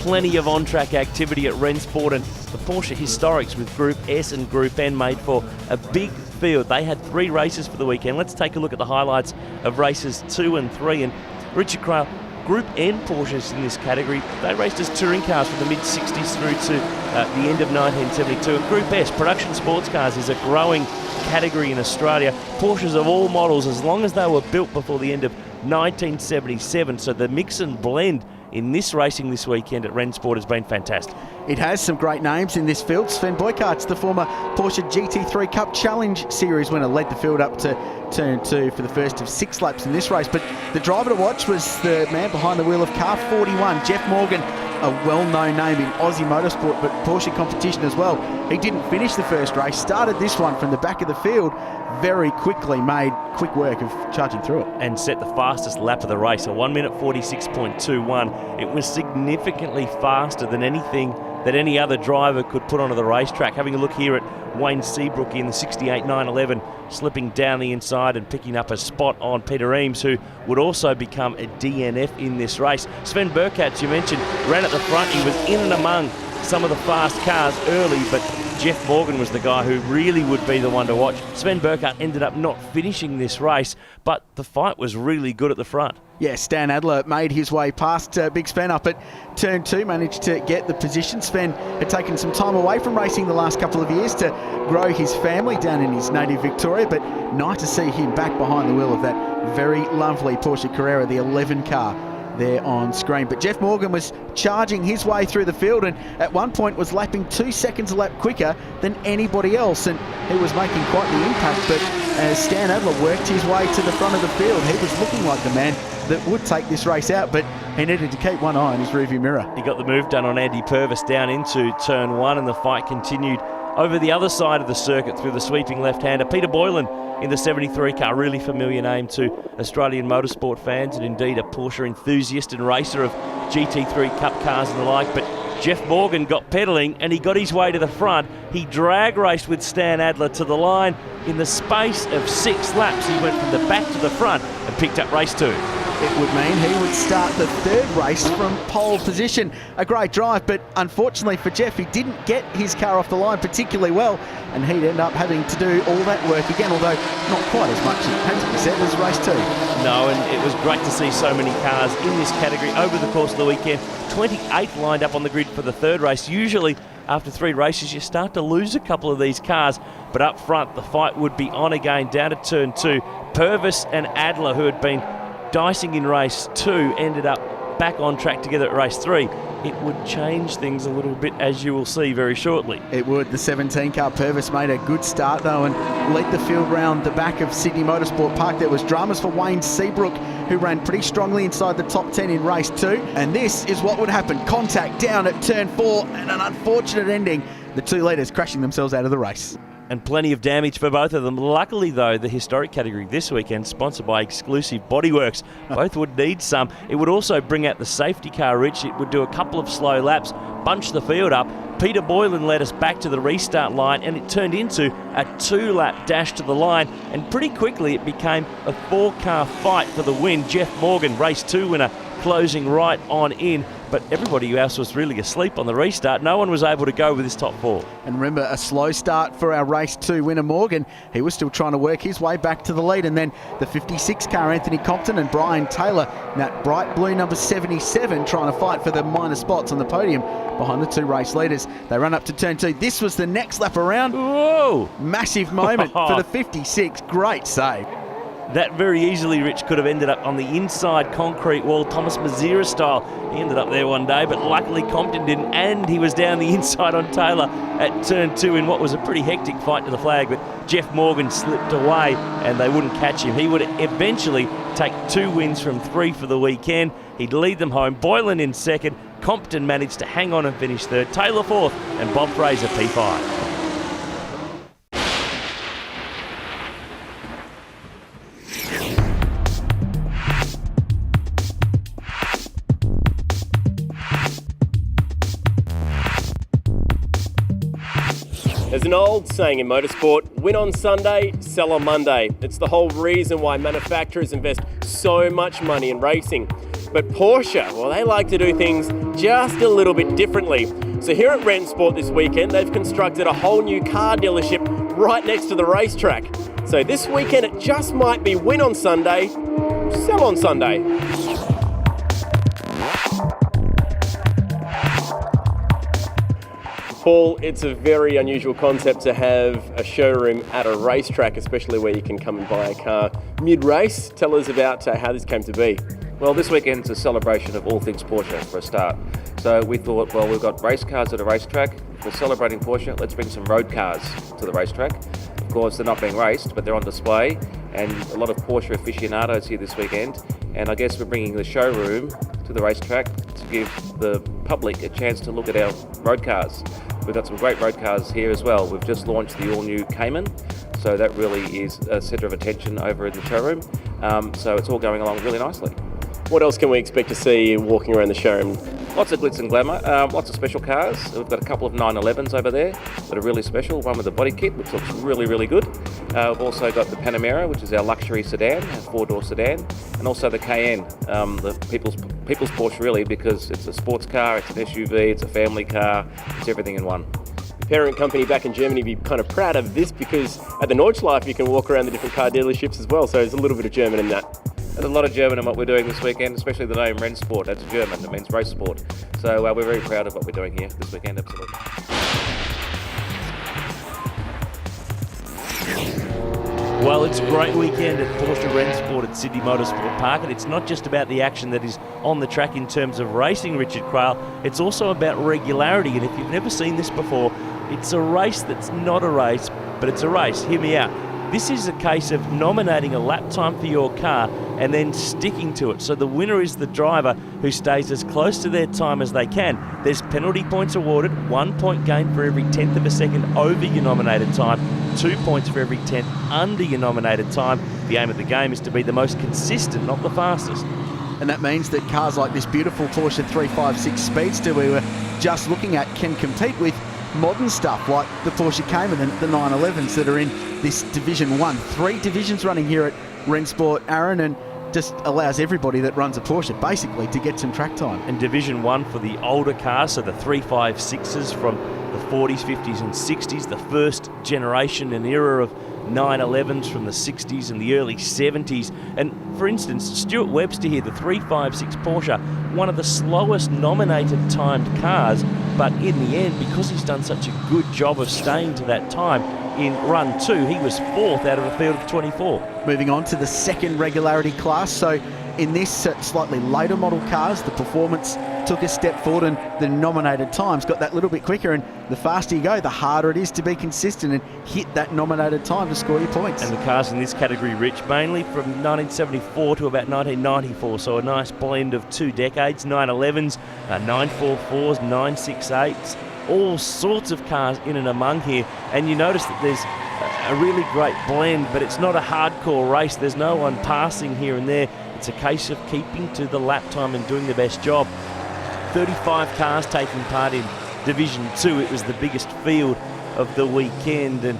[SPEAKER 3] Plenty of on-track activity at Rennsport, and the Porsche Historics with Group S and Group N made for a big field. They had 3 races for the weekend. Let's take a look at the highlights of races 2 and 3. And Richard Craill, Group N Porsches in this category, they raced as touring cars from the mid-60s through to the end of 1972. And Group S, production sports cars, is a growing category in Australia. Porsches of all models, as long as they were built before the end of 1977. So the mix and blend in this racing this weekend at Rennsport has been fantastic.
[SPEAKER 6] It has some great names in this field. Sven Boykart's the former Porsche GT3 Cup Challenge Series winner, led the field up to turn 2 for the first of 6 laps in this race. But the driver to watch was the man behind the wheel of car 41, Jeff Morgan, a well-known name in Aussie motorsport, but Porsche competition as well. He didn't finish the first race, started this one from the back of the field, very quickly made quick work of charging through it.
[SPEAKER 3] And set the fastest lap of the race, a 1 minute 46.21. It was significantly faster than anything that any other driver could put onto the racetrack. Having a look here at Wayne Seabrook in the 68 911, slipping down the inside and picking up a spot on Peter Eames, who would also become a DNF in this race. Sven Boykaert, you mentioned, ran at the front. He was in and among some of the fast cars early, but Jeff Morgan was the guy who really would be the one to watch. Sven Boykaert ended up not finishing this race, but the fight was really good at the front.
[SPEAKER 6] Yeah, Stan Adler made his way past Big Sven up at turn 2, managed to get the position. Sven had taken some time away from racing the last couple of years to grow his family down in his native Victoria, but nice to see him back behind the wheel of that very lovely Porsche Carrera, the 11 car there on screen. But Jeff Morgan was charging his way through the field and at one point was lapping 2 seconds a lap quicker than anybody else, and he was making quite the impact. But as Stan Adler worked his way to the front of the field, he was looking like the man that would take this race out, but he needed to keep one eye on his rearview mirror.
[SPEAKER 3] He got the move done on Andy Purvis down into turn 1, and the fight continued over the other side of the circuit through the sweeping left-hander. Peter Boylan in the 73 car, really familiar name to Australian motorsport fans, and indeed a Porsche enthusiast and racer of GT3 Cup cars and the like. But Jeff Morgan got pedalling and he got his way to the front. He drag raced with Stan Adler to the line. In the space of 6 laps, he went from the back to the front and picked up race 2.
[SPEAKER 6] It would mean he would start the 3rd race from pole position. A great drive, but unfortunately for Jeff, he didn't get his car off the line particularly well, and he'd end up having to do all that work again, although not quite as much, it had to be said, as race 2.
[SPEAKER 3] No, and it was great to see so many cars in this category over the course of the weekend. 28 lined up on the grid for the 3rd race. Usually, after 3 races, you start to lose a couple of these cars, but up front, the fight would be on again down to turn 2. Purvis and Adler, who had been dicing in race 2, ended up back on track together at race 3. It would change things a little bit, as you will see very shortly.
[SPEAKER 6] It would. The 17 car Purvis made a good start though and led the field round the back of Sydney Motorsport Park. There was dramas for Wayne Seabrook, who ran pretty strongly inside the top 10 in race 2. And this is what would happen. Contact down at turn 4 and an unfortunate ending. The 2 leaders crashing themselves out of the race.
[SPEAKER 3] And plenty of damage for both of them. Luckily, though, the historic category this weekend, sponsored by Exclusive Bodyworks, both would need some. It would also bring out the safety car, Rich. It would do a couple of slow laps, bunch the field up. Peter Boylan led us back to the restart line, and it turned into a 2-lap dash to the line, and pretty quickly it became a 4-car fight for the win. Jeff Morgan, race 2 winner, closing right on in, but everybody else was really asleep on the restart. No one was able to go with his top 4.
[SPEAKER 6] And remember, a slow start for our race 2 winner Morgan. He was still trying to work his way back to the lead, and then the 56 car Anthony Compton and Brian Taylor, that bright blue number 77, trying to fight for the minor spots on the podium behind the 2 race leaders. They run up to turn 2. This was the next lap around.
[SPEAKER 3] Whoa!
[SPEAKER 6] Massive moment for the 56. Great save.
[SPEAKER 3] That very easily, Rich, could have ended up on the inside concrete wall, Thomas Mazira style. He ended up there one day, but luckily Compton didn't, and he was down the inside on Taylor at turn 2 in what was a pretty hectic fight to the flag. But Jeff Morgan slipped away, and they wouldn't catch him. He would eventually take 2 wins from 3 for the weekend. He'd lead them home. Boylan in second. Compton managed to hang on and finish third. Taylor fourth, and Bob Fraser P5.
[SPEAKER 5] There's an old saying in motorsport, win on Sunday, sell on Monday. It's the whole reason why manufacturers invest so much money in racing. But Porsche, well, they like to do things just a little bit differently. So here at Rennsport this weekend, they've constructed a whole new car dealership right next to the racetrack. So this weekend it just might be win on Sunday, sell on Sunday. Paul, it's a very unusual concept to have a showroom at a racetrack, especially where you can come and buy a car mid-race. Tell us about how this came to be.
[SPEAKER 14] Well, this weekend's a celebration of all things Porsche for a start. So we thought, well, we've got race cars at a racetrack. We're celebrating Porsche. Let's bring some road cars to the racetrack. Of course, they're not being raced, but they're on display. And a lot of Porsche aficionados here this weekend. And I guess we're bringing the showroom to the racetrack to give the public a chance to look at our road cars. We've got some great road cars here as well. We've just launched the all-new Cayman. So that really is a centre of attention over in the showroom. So it's all going along really nicely.
[SPEAKER 5] What else can we expect to see walking around the showroom?
[SPEAKER 14] Lots of glitz and glamour, lots of special cars. We've got a couple of 911s over there that are really special. One with a body kit, which looks really, really good. We've also got the Panamera, which is our luxury sedan, a 4-door sedan, and also the Cayenne, the people's Porsche really, because it's a sports car, it's an SUV, it's a family car, it's everything in one.
[SPEAKER 5] The parent company back in Germany be kind of proud of this because at the Nordschleife you can walk around the different car dealerships as well, so there's a little bit of German in that.
[SPEAKER 14] There's a lot of German in what we're doing this weekend, especially the name Rennsport. That's German, it means race sport. So we're very proud of what we're doing here this weekend, absolutely.
[SPEAKER 3] Well, it's a great weekend at Porsche Rennsport at Sydney Motorsport Park, and it's not just about the action that is on the track in terms of racing, Richard Quayle, it's also about regularity, and if you've never seen this before, it's a race that's not a race, but it's a race. Hear me out. This is a case of nominating a lap time for your car and then sticking to it. So the winner is the driver who stays as close to their time as they can. There's penalty points awarded, 1 point gained for every 10th of a second over your nominated time, 2 points for every 10th under your nominated time. The aim of the game is to be the most consistent, not the fastest.
[SPEAKER 6] And that means that cars like this beautiful Porsche 356 Speedster we were just looking at can compete with modern stuff like the Porsche Cayman and the 911s that are in this Division 1. 3 divisions running here at Rennsport, Aaron, and just allows everybody that runs a Porsche basically to get some track time.
[SPEAKER 3] And Division 1 for the older cars, so the 356s from the 40s, 50s and 60s, the first generation and era of 911s from the 60s and the early 70s. And for instance, Stuart Webster here, the 356 Porsche, one of the slowest nominated timed cars, but in the end, because he's done such a good job of staying to that time, in run 2, he was 4th out of a field of 24.
[SPEAKER 6] Moving on to the second regularity class. So in this slightly later model cars, the performance took a step forward and the nominated times got that little bit quicker, and the faster you go, the harder it is to be consistent and hit that nominated time to score your points.
[SPEAKER 3] And the cars in this category, Rich, mainly from 1974 to about 1994, so a nice blend of 2 decades, 911s, 944s, 968s, all sorts of cars in and among here, and you notice that there's a really great blend, but it's not a hardcore race. There's no one passing here and there. It's a case of keeping to the lap time and doing the best job. 35 cars taking part in Division 2. It was the biggest field of the weekend, and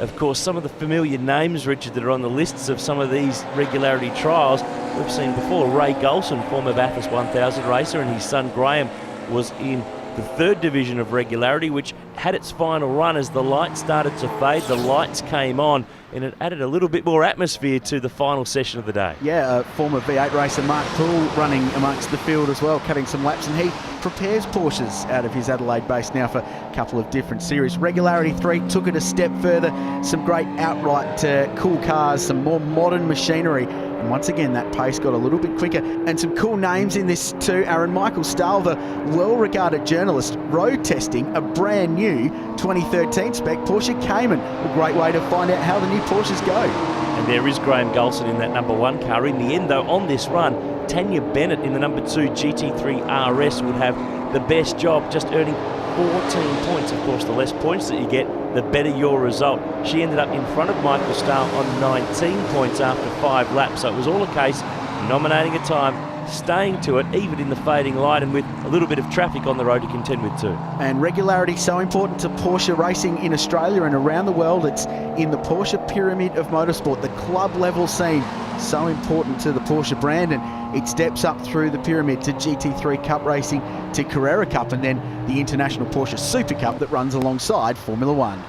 [SPEAKER 3] of course some of the familiar names, Richard, that are on the lists of some of these regularity trials we've seen before. Ray Golson, former Bathurst 1000 racer, and his son Graham was in the 3rd division of regularity, which had its final run as the lights started to fade. The lights came on, and it added a little bit more atmosphere to the final session of the day.
[SPEAKER 6] Yeah, former V8 racer Mark Poole running amongst the field as well, cutting some laps, and he prepares Porsches out of his Adelaide base now for a couple of different series. Regularity 3 took it a step further. Some great outright cool cars, some more modern machinery. And once again, that pace got a little bit quicker. And some cool names in this too. Aaron Michael Stahl, the well-regarded journalist, road testing a brand new 2013 spec Porsche Cayman. A great way to find out how the new Porsches go.
[SPEAKER 3] And there is Graham Golson in that number 1 car. In the end, though, on this run, Tanya Bennett in the number 2 GT3 RS would have the best job, just earning 14 points. Of course, the less points that you get, the better your result. She ended up in front of Michael Stahl on 19 points after 5 laps. So it was all a case of nominating a time, staying to it, even in the fading light and with a little bit of traffic on the road to contend with too.
[SPEAKER 6] And regularity so important to Porsche racing in Australia and around the world. It's in the Porsche pyramid of motorsport, the club level scene. So important to the Porsche brand, and it steps up through the pyramid to GT3 Cup racing, to Carrera Cup, and then the International Porsche Super Cup that runs alongside Formula One.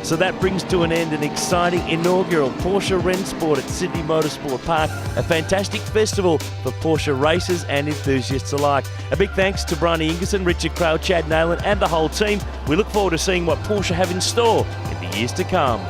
[SPEAKER 3] So that brings to an end an exciting inaugural Porsche Rennsport at Sydney Motorsport Park, a fantastic festival for Porsche racers and enthusiasts alike. A big thanks to Bryony Ingerson, Richard Craill, Chad Nayland and the whole team. We look forward to seeing what Porsche have in store in the years to come.